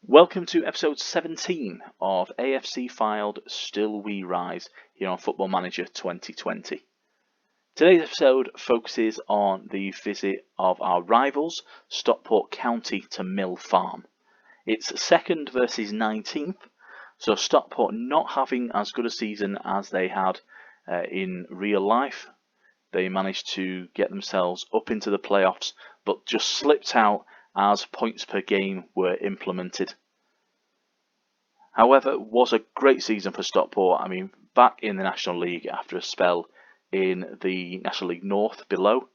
Welcome to episode 17 of AFC Fylde Still We Rise here on Football Manager 2020. Today's episode focuses on the visit of our rivals, Stockport County, to Mill Farm. It's 2nd versus 19th, so Stockport not having as good a season as they had in real life. They managed to get themselves up into the playoffs, but just slipped out as points per game were implemented. However, it was a great season for Stockport. I mean, back in the National League after a spell in the National League North below,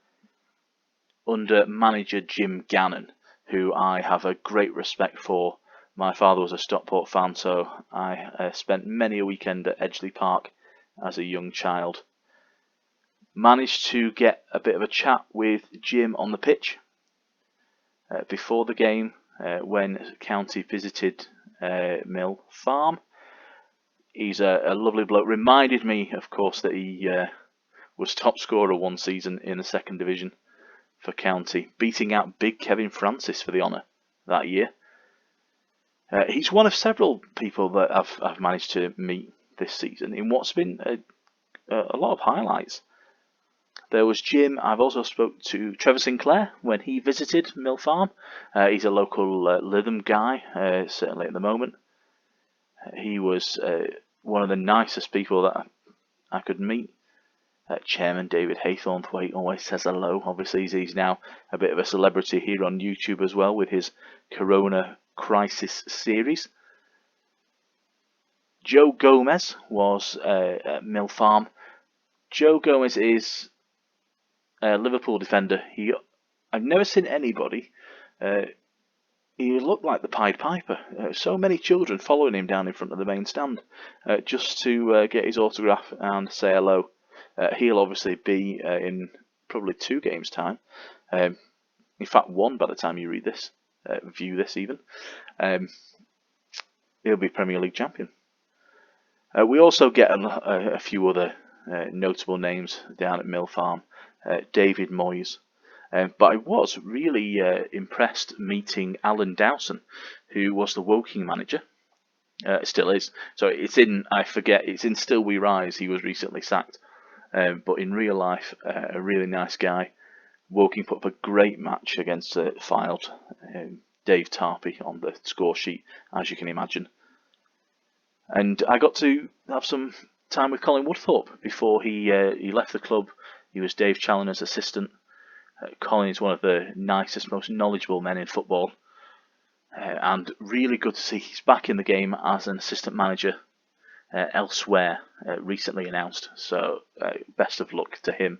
under manager Jim Gannon, who I have a great respect for. My father was a Stockport fan, so I spent many a weekend at Edgeley Park as a young child. Managed to get a bit of a chat with Jim on the pitch before the game when County visited Mill Farm. He's a lovely bloke. Reminded me, of course, that he was top scorer one season in the 2nd division for County, beating out big Kevin Francis for the honour that year. He's one of several people that I've managed to meet this season in what's been a lot of highlights. There was Jim. I've also spoke to Trevor Sinclair when he visited Mill Farm. He's a local Lytham guy, certainly at the moment. He was one of the nicest people that I could meet. Chairman David Haythornthwaite always says hello. Obviously, he's now a bit of a celebrity here on YouTube as well with his Corona Crisis series. Joe Gomez was at Mill Farm. Joe Gomez is a Liverpool defender. I've never seen anybody. He looked like the Pied Piper. So many children following him down in front of the main stand just to get his autograph and say hello. He'll obviously be in probably 2 games' time. In fact, 1 by the time you read this, view this even. He'll be Premier League champion. We also get a few other notable names down at Mill Farm. David Moyes. But I was really impressed meeting Alan Dowson, who was the Woking manager. Still is. So it's in Still We Rise. He was recently sacked. But in real life, a really nice guy. Woking put up a great match against Fylde. Dave Tarpey on the score sheet, as you can imagine. And I got to have some time with Colin Woodthorpe before he left the club. He was Dave Challoner's assistant. Colin is one of the nicest, most knowledgeable men in football. And really good to see he's back in the game as an assistant manager elsewhere, recently announced. So best of luck to him.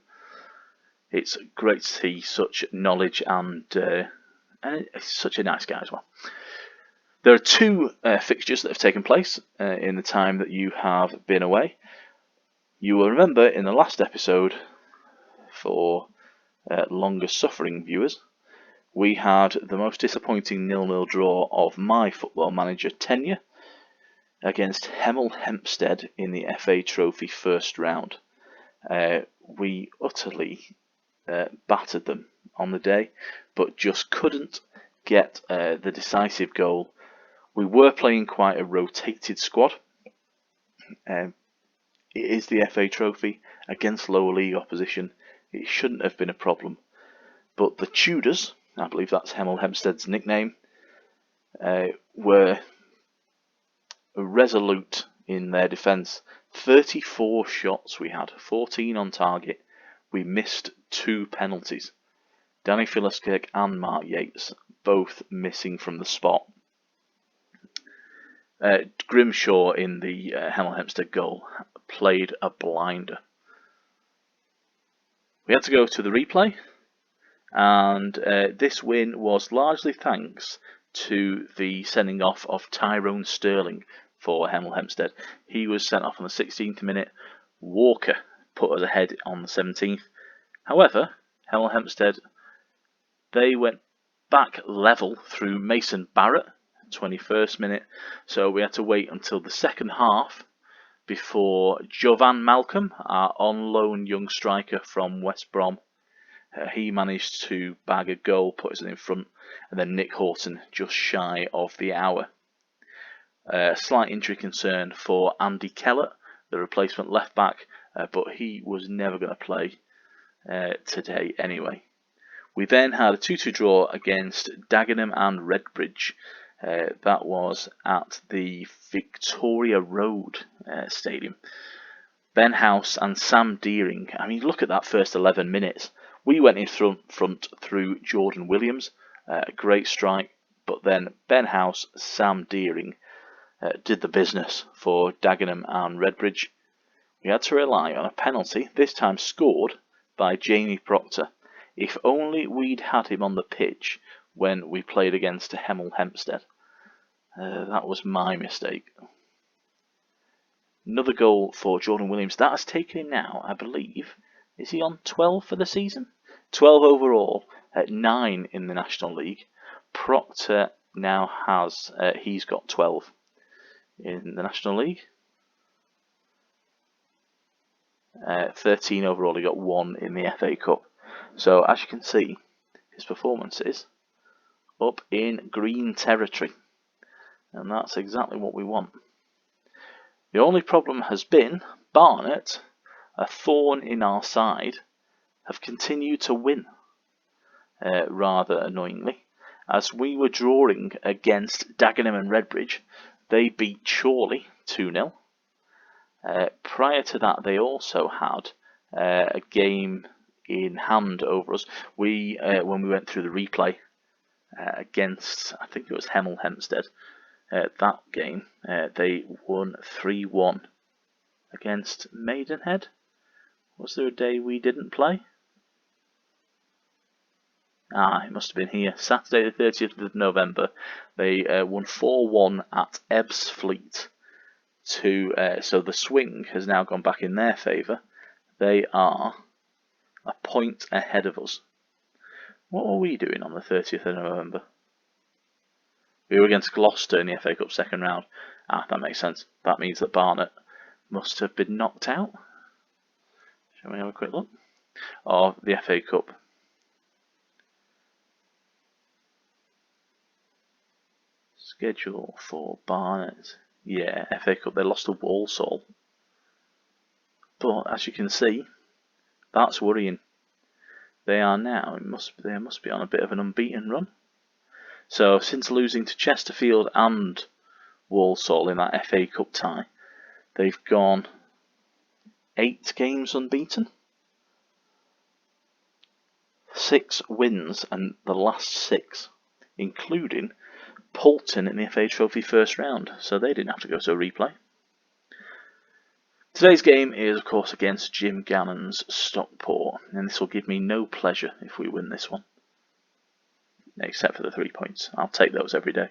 It's great to see such knowledge and such a nice guy as well. There are 2 fixtures that have taken place in the time that you have been away. You will remember in the last episode, for longer suffering viewers, we had the most disappointing 0-0 draw of my Football Manager tenure against Hemel Hempstead in the FA Trophy first round. We utterly battered them on the day, but just couldn't get the decisive goal. We were playing quite a rotated squad. It is the FA Trophy against lower league opposition. It shouldn't have been a problem. But the Tudors, I believe that's Hemel Hempstead's nickname, were resolute in their defence. 34 shots we had, 14 on target. We missed 2 penalties. Danny Philliskirk and Mark Yates both missing from the spot. Grimshaw in the Hemel Hempstead goal played a blinder. We had to go to the replay, and this win was largely thanks to the sending off of Tyrone Sterling for Hemel Hempstead. He was sent off on the 16th minute. Walker put us ahead on the 17th. However, Hemel Hempstead, they went back level through Mason Barrett, 21st minute, so we had to wait until the second half before Jovan Malcolm, our on-loan young striker from West Brom, he managed to bag a goal, put us in front, and then Nick Horton just shy of the hour Slight injury concern for Andy Kellett, the replacement left back, but he was never going to play today anyway. We then had a 2-2 draw against Dagenham and Redbridge. That was at the Victoria Road Stadium. Ben House and Sam Deering. I mean, look at that first 11 minutes. We went in front through Jordan Williams, a great strike, but then Ben House, Sam Deering did the business for Dagenham and Redbridge. We had to rely on a penalty, this time scored by Jamie Proctor. If only we'd had him on the pitch when we played against Hemel Hempstead. That was my mistake. Another goal for Jordan Williams. That has taken him now, I believe. Is he on 12 for the season? 12 overall, at 9 in the National League. Proctor now has, he's got 12 in the National League. 13 overall, he got 1 in the FA Cup. So as you can see, his performance is up in green territory. And that's exactly what we want. The only problem has been Barnet, a thorn in our side, have continued to win, rather annoyingly. As we were drawing against Dagenham and Redbridge, they beat Chorley 2-0. Prior to that, they also had a game in hand over us. When we went through the replay against, I think it was Hemel Hempstead, that game, they won 3-1 against Maidenhead. Was there a day we didn't play? It must have been here. Saturday the 30th of November. They won 4-1 at Ebbsfleet. So the swing has now gone back in their favour. They are a point ahead of us. What were we doing on the 30th of November? We were against Gloucester in the FA Cup second round. That makes sense. That means that Barnet must have been knocked out. Shall we have a quick look? Of the FA Cup. Schedule for Barnet. Yeah, FA Cup. They lost to Walsall. But as you can see, that's worrying. They are now. They must be on a bit of an unbeaten run. So since losing to Chesterfield and Walsall in that FA Cup tie, they've gone 8 games unbeaten. 6 wins, and the last 6, including Poulton in the FA Trophy first round, so they didn't have to go to a replay. Today's game is, of course, against Jim Gannon's Stockport, and this will give me no pleasure if we win this one. Except for the 3 points. I'll take those every day.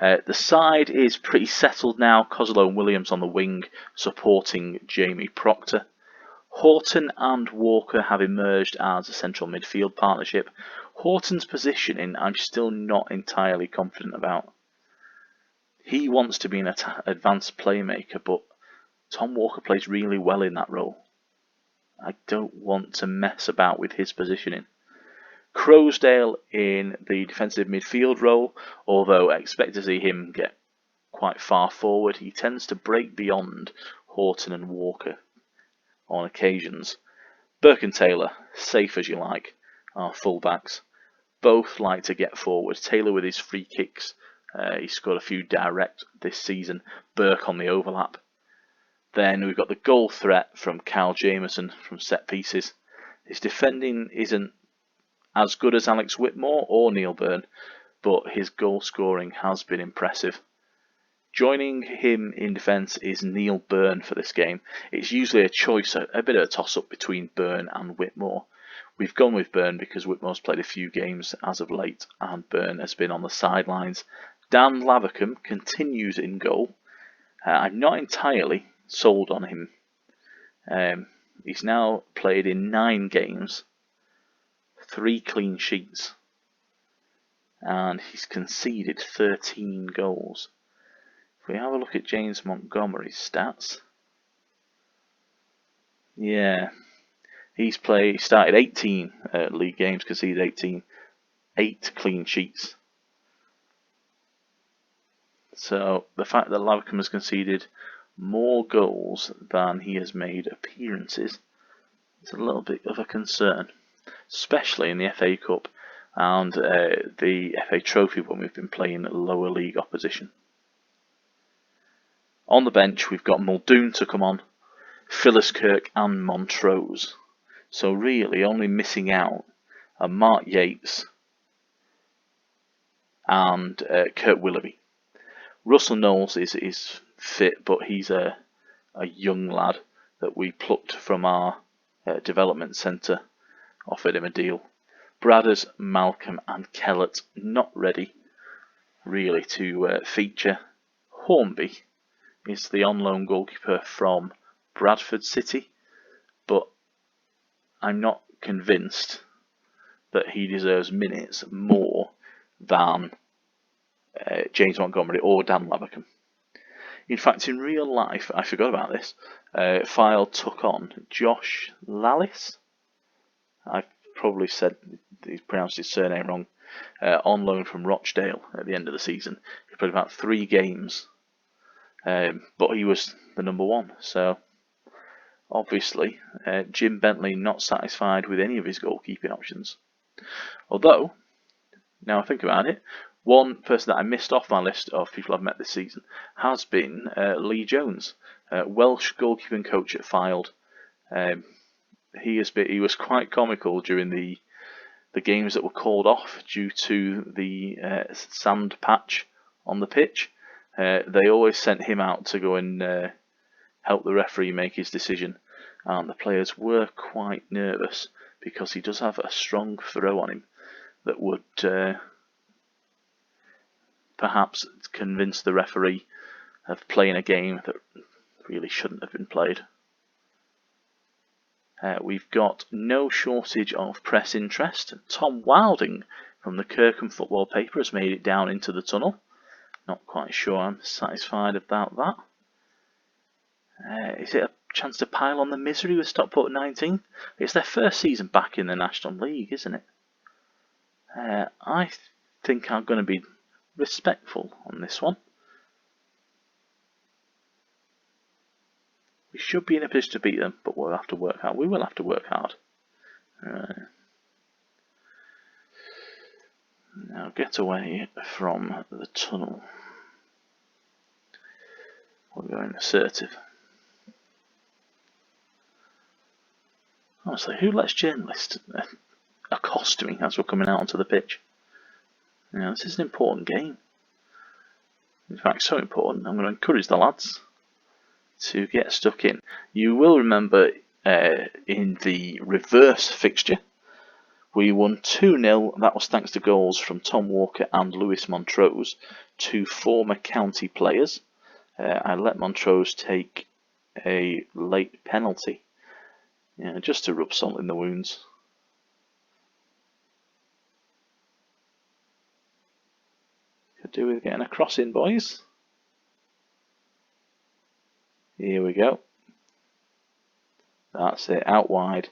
The side is pretty settled now. Coslow and Williams on the wing, supporting Jamie Proctor. Horton and Walker have emerged as a central midfield partnership. Horton's positioning I'm still not entirely confident about. He wants to be an advanced playmaker, but Tom Walker plays really well in that role. I don't want to mess about with his positioning. Crowsdale in the defensive midfield role, although I expect to see him get quite far forward. He tends to break beyond Horton and Walker on occasions. Burke and Taylor, safe as you like, are fullbacks. Both like to get forward. Taylor with his free kicks. He scored a few direct this season. Burke on the overlap. Then we've got the goal threat from Kyle Jameson from set pieces. His defending isn't as good as Alex Whitmore or Neil Byrne, but his goal scoring has been impressive. Joining him in defence is Neil Byrne for this game. It's usually a choice, a bit of a toss-up between Byrne and Whitmore. We've gone with Byrne because Whitmore's played a few games as of late and Byrne has been on the sidelines. Dan Lavercombe continues in goal. I'm not entirely sold on him. He's now played in 9 games, 3 clean sheets, and he's conceded 13 goals. If we have a look at James Montgomery's stats, yeah, he started 18 league games, conceded 18, 8 clean sheets. So the fact that Lavercombe has conceded more goals than he has made appearances is a little bit of a concern, especially in the FA Cup and the FA Trophy when we've been playing lower league opposition. On the bench we've got Muldoon to come on, Philliskirk and Montrose. So really only missing out are Mark Yates and Kurt Willoughby. Russell Knowles is fit, but he's a young lad that we plucked from our development centre, offered him a deal. Bradders, Malcolm and Kellett not ready really to feature. Hornby is the on-loan goalkeeper from Bradford City, but I'm not convinced that he deserves minutes more than James Montgomery or Dan Lavercombe. In fact, in real life, I forgot about this, Fylde took on Josh Lallis. I've probably said he's pronounced his surname wrong. On loan from Rochdale at the end of the season. He played about 3 games, but he was the number 1. So obviously, Jim Bentley not satisfied with any of his goalkeeping options. Although, now I think about it, one person that I missed off my list of people I've met this season has been Lee Jones, Welsh goalkeeping coach at Fylde. He was quite comical during the games that were called off due to the sand patch on the pitch. They always sent him out to go and help the referee make his decision, and the players were quite nervous because he does have a strong throw on him that would perhaps convince the referee of playing a game that really shouldn't have been played. We've got no shortage of press interest. Tom Wilding from the Kirkham Football Paper has made it down into the tunnel. Not quite sure I'm satisfied about that. Is it a chance to pile on the misery with Stockport 19? It's their first season back in the National League, isn't it? I think I'm going to be respectful on this one. We should be in a position to beat them, but we'll have to work hard. We will have to work hard. Now get away from the tunnel. We're going assertive. Honestly, who lets journalists accost me as we're coming out onto the pitch? This is an important game. In fact, so important, I'm going to encourage the lads to get stuck in. You will remember in the reverse fixture, we won 2-0. That was thanks to goals from Tom Walker and Lewis Montrose, 2 former county players. I let Montrose take a late penalty, just to rub salt in the wounds. Could do with getting a cross in, boys. Here we go. That's it, out wide.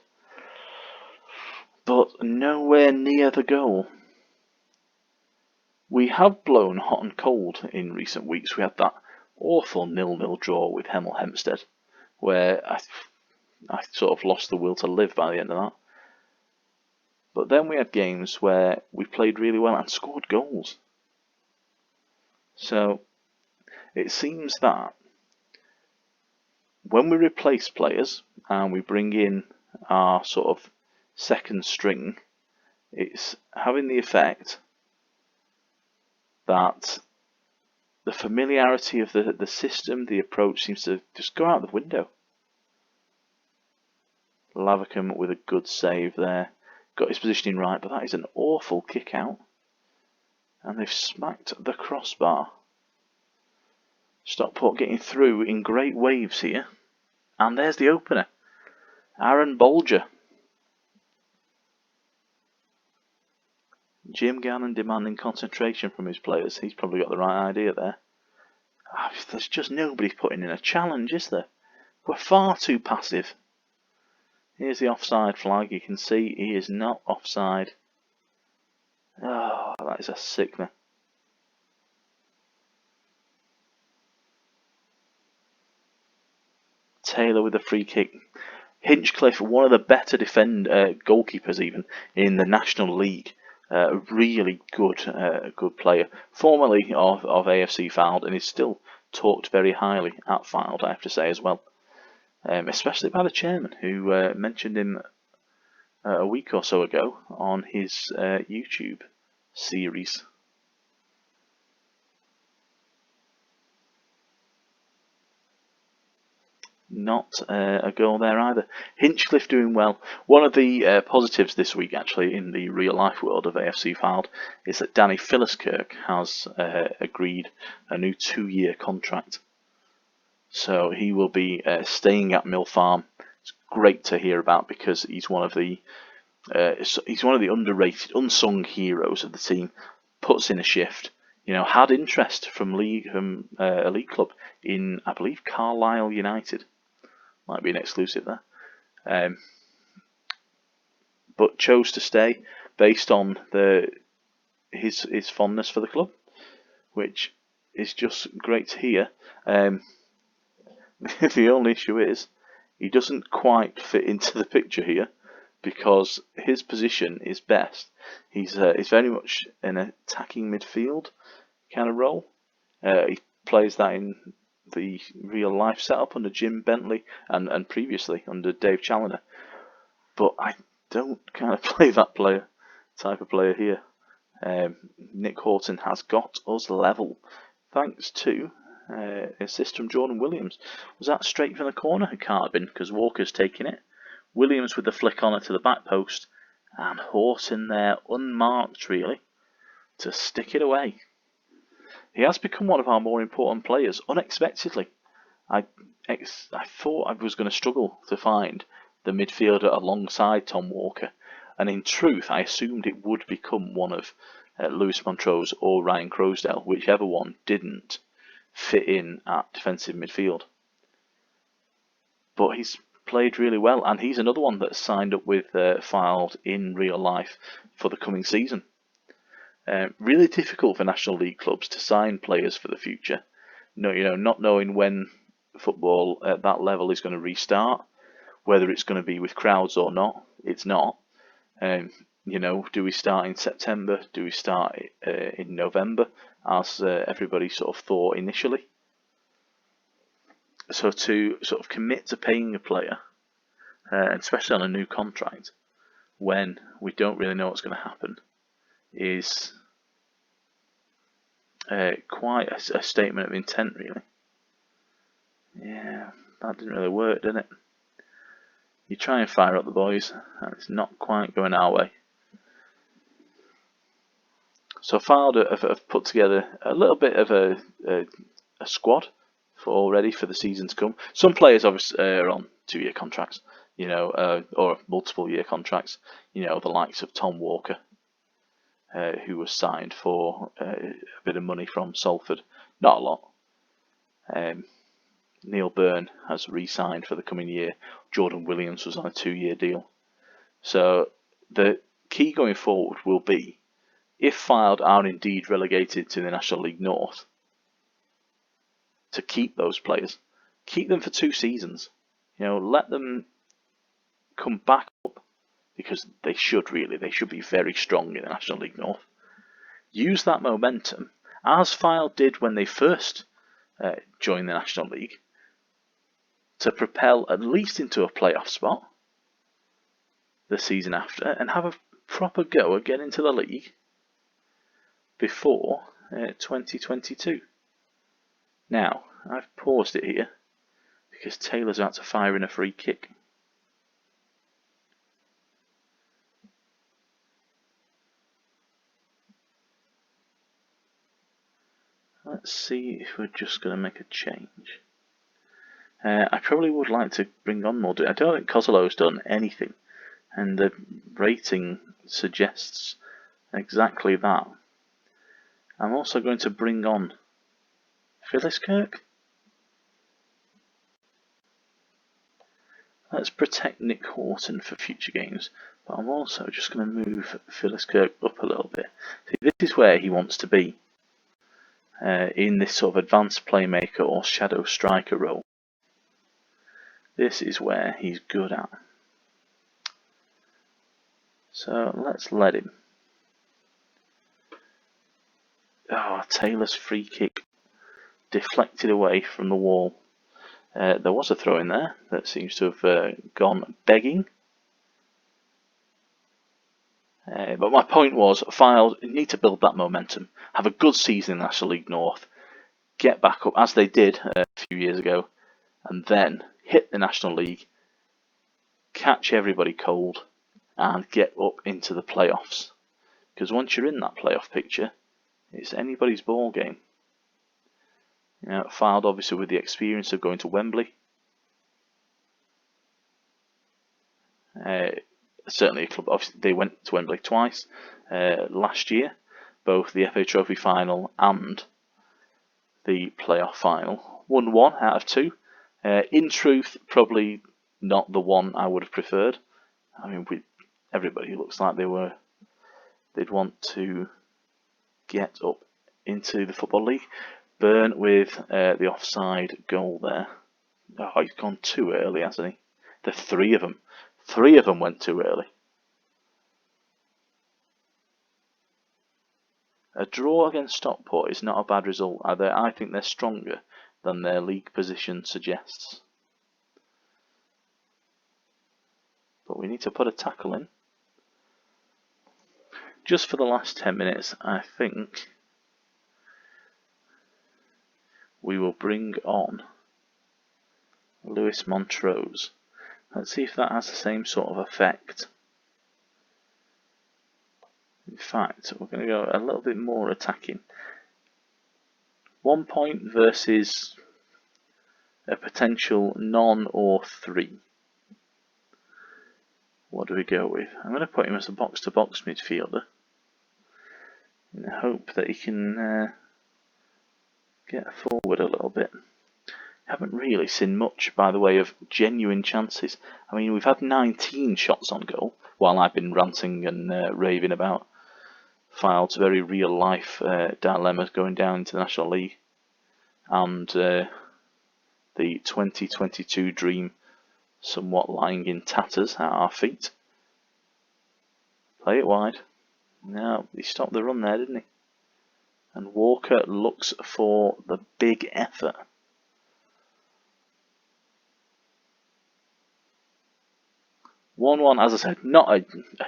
But nowhere near the goal. We have blown hot and cold in recent weeks. We had that awful 0-0 draw with Hemel Hempstead, where I sort of lost the will to live by the end of that. But then we had games where we played really well and scored goals. So it seems that when we replace players and we bring in our sort of second string, it's having the effect that the familiarity of the system, the approach seems to just go out the window. Lavercombe with a good save there. Got his positioning right, but that is an awful kick out. And they've smacked the crossbar. Stockport getting through in great waves here. And there's the opener. Aaron Bolger. Jim Gannon demanding concentration from his players. He's probably got the right idea there. There's just nobody putting in a challenge, is there? We're far too passive. Here's the offside flag. You can see he is not offside. Oh, that is a sickener. Taylor with a free kick. Hinchcliffe, one of the better goalkeepers even in the National League. Really good player. Formerly of AFC Fylde, and is still talked very highly at Fylde, I have to say as well. Especially by the chairman, who mentioned him a week or so ago on his YouTube series. Not a goal there either. Hinchcliffe doing well. One of the positives this week, actually, in the real-life world of AFC Fylde, is that Danny Philliskirk has agreed a new 2-year contract. So he will be staying at Mill Farm. It's great to hear about, because he's one of the underrated, unsung heroes of the team. Puts in a shift. Had interest from a league club in, I believe, Carlisle United. Might be an exclusive there. But chose to stay based on his fondness for the club, which is just great to hear. The only issue is he doesn't quite fit into the picture here, because his position is best. He's very much an attacking midfield kind of role. He plays that in the real life setup under Jim Bentley and previously under Dave Challoner. But I don't kind of play that type of player here. Nick Horton has got us level, thanks to assist from Jordan Williams. Was that straight from the corner? It can't have been, because Walker's taking it. Williams with the flick on it to the back post, and Horton there unmarked really to stick it away. He has become one of our more important players, unexpectedly. I thought I was going to struggle to find the midfielder alongside Tom Walker, and in truth I assumed it would become one of Lewis Montrose or Ryan Crosdale, whichever one didn't fit in at defensive midfield. But he's played really well, and he's another one that's signed up with Fylde in real life for the coming season. Really difficult for National League clubs to sign players for the future. Not knowing when football at that level is going to restart, whether it's going to be with crowds or not. It's not. Do we start in September? Do we start in November, as everybody sort of thought initially? So to sort of commit to paying a player, especially on a new contract, when we don't really know what's going to happen, is quite a statement of intent, really. Yeah, that didn't really work, did it? You try and fire up the boys, and it's not quite going our way. So Fylde have put together a little bit of a squad already for the season to come. Some players obviously are on 2-year contracts, or multiple year contracts. The likes of Tom Walker, who was signed for a bit of money from Salford. Not a lot. Neil Byrne has re-signed for the coming year. Jordan Williams was on a 2-year deal. So the key going forward will be, if Fylde are indeed relegated to the National League North, to keep those players. Keep them for 2 seasons. Let them come back up, because they should be very strong in the National League North. Use that momentum, as Fylde did when they first joined the National League, to propel at least into a playoff spot the season after, and have a proper go at getting into the league before 2022. Now, I've paused it here because Taylor's about to fire in a free kick. Let's see if we're just going to make a change. I probably would like to bring on more. I don't think Kozolo's done anything, and the rating suggests exactly that. I'm also going to bring on Philliskirk. Let's protect Nick Horton for future games, but I'm also just going to move Philliskirk up a little bit. See, this is where he wants to be, in this sort of advanced playmaker or shadow striker role. This is where he's good at. So let's let him. Oh, Taylor's free kick deflected away from the wall. There was a throw in there that seems to have gone begging. But my point was, Fylde need to build that momentum, have a good season in National League North, get back up as they did a few years ago, and then hit the National League, catch everybody cold, and get up into the playoffs. Because once you're in that playoff picture, it's anybody's ball game. You know, Fylde obviously with the experience of going to Wembley. Certainly a club, obviously they went to Wembley twice last year, both the FA Trophy final and the playoff final. Won 1 out of 2. In truth, probably not the one I would have preferred. I mean, everybody looks like they'd want to get up into the Football League. Burn with the offside goal there. Oh, he's gone too early, hasn't he? The 3 of them. 3 of them went too early. A draw against Stockport is not a bad result. I think they're stronger than their league position suggests. But we need to put a tackle in. Just for the last 10 minutes, I think we will bring on Lewis Montrose. Let's see if that has the same sort of effect. In fact, we're going to go a little bit more attacking. 1 point versus a potential none or 3. What do we go with? I'm going to put him as a box-to-box midfielder in the hope that he can get forward a little bit. Haven't really seen much by the way of genuine chances. I mean, we've had 19 shots on goal while I've been ranting and raving about Fylde's very real-life dilemmas going down into the National League and the 2022 dream somewhat lying in tatters at our feet. Play it wide. No, he stopped the run there, didn't he? And Walker looks for the big effort. One, as I said, not a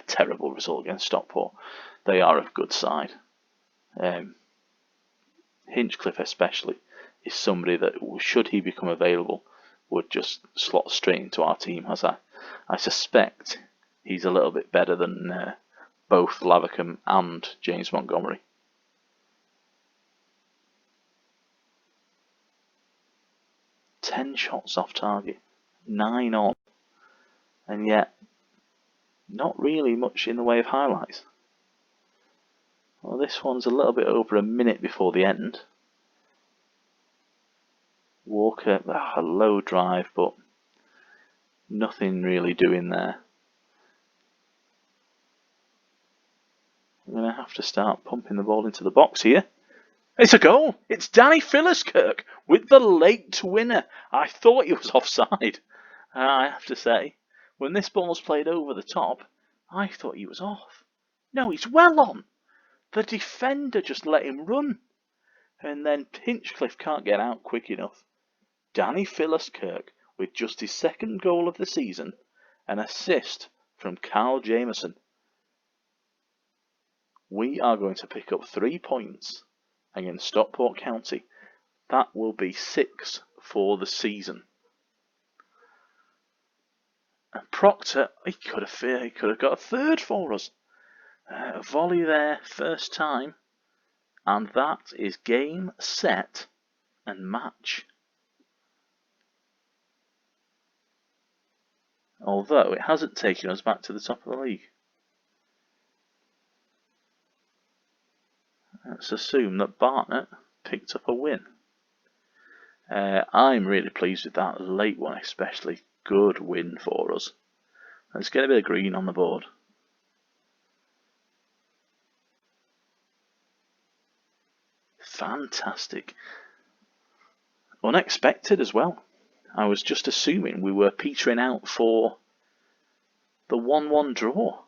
terrible result against Stockport. They are a good side. Hinchcliffe especially is somebody that, should he become available, would just slot straight into our team. As I suspect he's a little bit better than both Lavercombe and James Montgomery. Ten shots off target, 9 on, and yet not really much in the way of highlights. Well, this one's a little bit over a minute before the end. Walker, a low drive, but nothing really doing there. I'm going to have to start pumping the ball into the box here. It's a goal! It's Danny Philliskirk with the late winner. I thought he was offside. I have to say, when this ball was played over the top, I thought he was off. No, he's well on. The defender just let him run. And then Hinchcliffe can't get out quick enough. Danny Philliskirk with just his 2nd goal of the season, an assist from Carl Jameson. We are going to pick up 3 points against Stockport County. That will be 6 for the season. And Proctor, he could have got a 3rd for us. A volley there, first time. And that is game, set, and match. Although it hasn't taken us back to the top of the league. Let's assume that Barnett picked up a win. I'm really pleased with that late one, especially. Good win for us. Let's get a bit of green on the board. Fantastic. Unexpected as well. I was just assuming we were petering out for the 1-1 draw.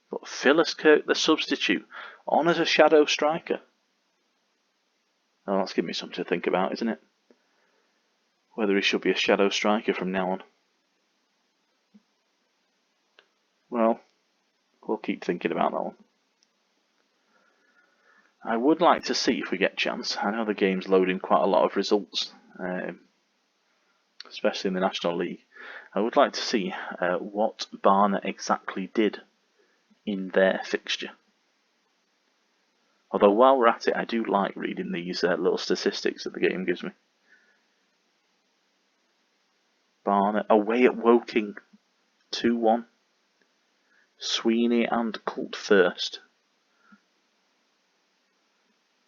But Phyllis Kirk, the substitute, on as a shadow striker. Oh, that's giving me something to think about, isn't it? Whether he should be a shadow striker from now on. Well, we'll keep thinking about that one. I would like to see if we get a chance. I know the game's loading quite a lot of results, especially in the National League. I would like to see what Barnet exactly did in their fixture. Although while we're at it, I do like reading these little statistics that the game gives me. Barnet away at Woking, 2-1. Sweeney and Colt first.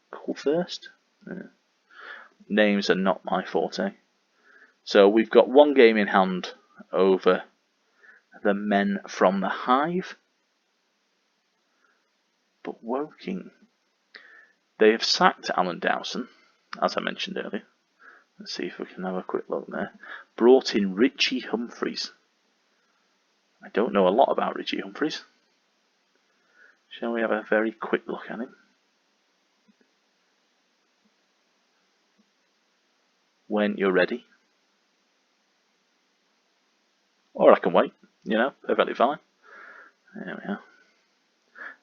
Colt first? Yeah. Names are not my forte. So we've got one game in hand over the men from the Hive. But Woking, they have sacked Alan Dowson, as I mentioned earlier. Let's see if we can have a quick look there. Brought in Richie Humphreys. I don't know a lot about Richie Humphreys. Shall we have a very quick look at him? When you're ready. Or I can wait, perfectly fine. There we are.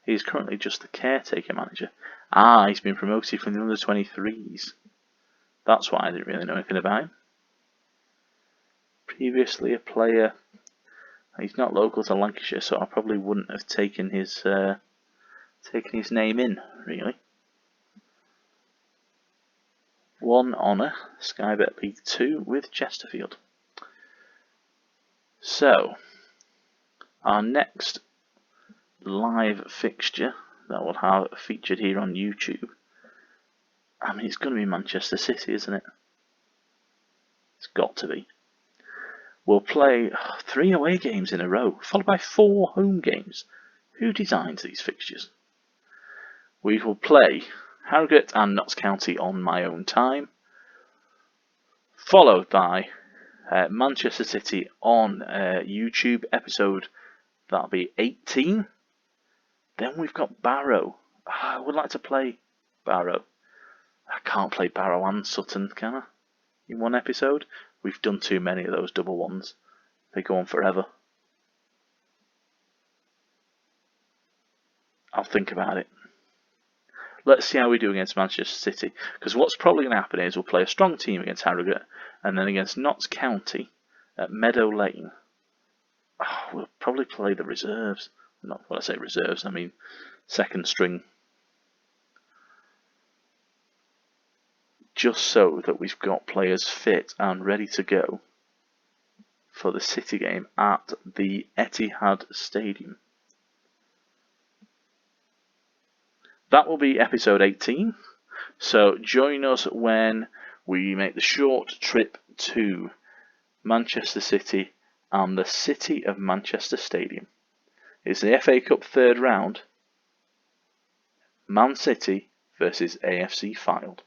He's currently just the caretaker manager. He's been promoted from the under-23s. That's why I didn't really know anything about him. Previously a player. He's not local to Lancashire, so I probably wouldn't have taken his name in, really. One honour, Sky Bet League 2 with Chesterfield. So, our next live fixture that we'll have featured here on YouTube, I mean, it's going to be Manchester City, isn't it? It's got to be. We'll play 3 away games in a row, followed by 4 home games. Who designs these fixtures? We will play Harrogate and Notts County on my own time, followed by Manchester City on YouTube episode, that'll be 18. Then we've got Barrow. I would like to play Barrow. I can't play Barrow and Sutton, can I? In one episode? We've done too many of those double ones. They go on forever. I'll think about it. Let's see how we do against Manchester City. Because what's probably going to happen is we'll play a strong team against Harrogate, and then against Notts County at Meadow Lane, we'll probably play the reserves. Not when I say reserves, I mean second string. Just so that we've got players fit and ready to go for the City game at the Etihad Stadium. That will be episode 18, so join us when we make the short trip to Manchester City and the City of Manchester Stadium. It's the FA Cup third round, Man City versus AFC Fylde.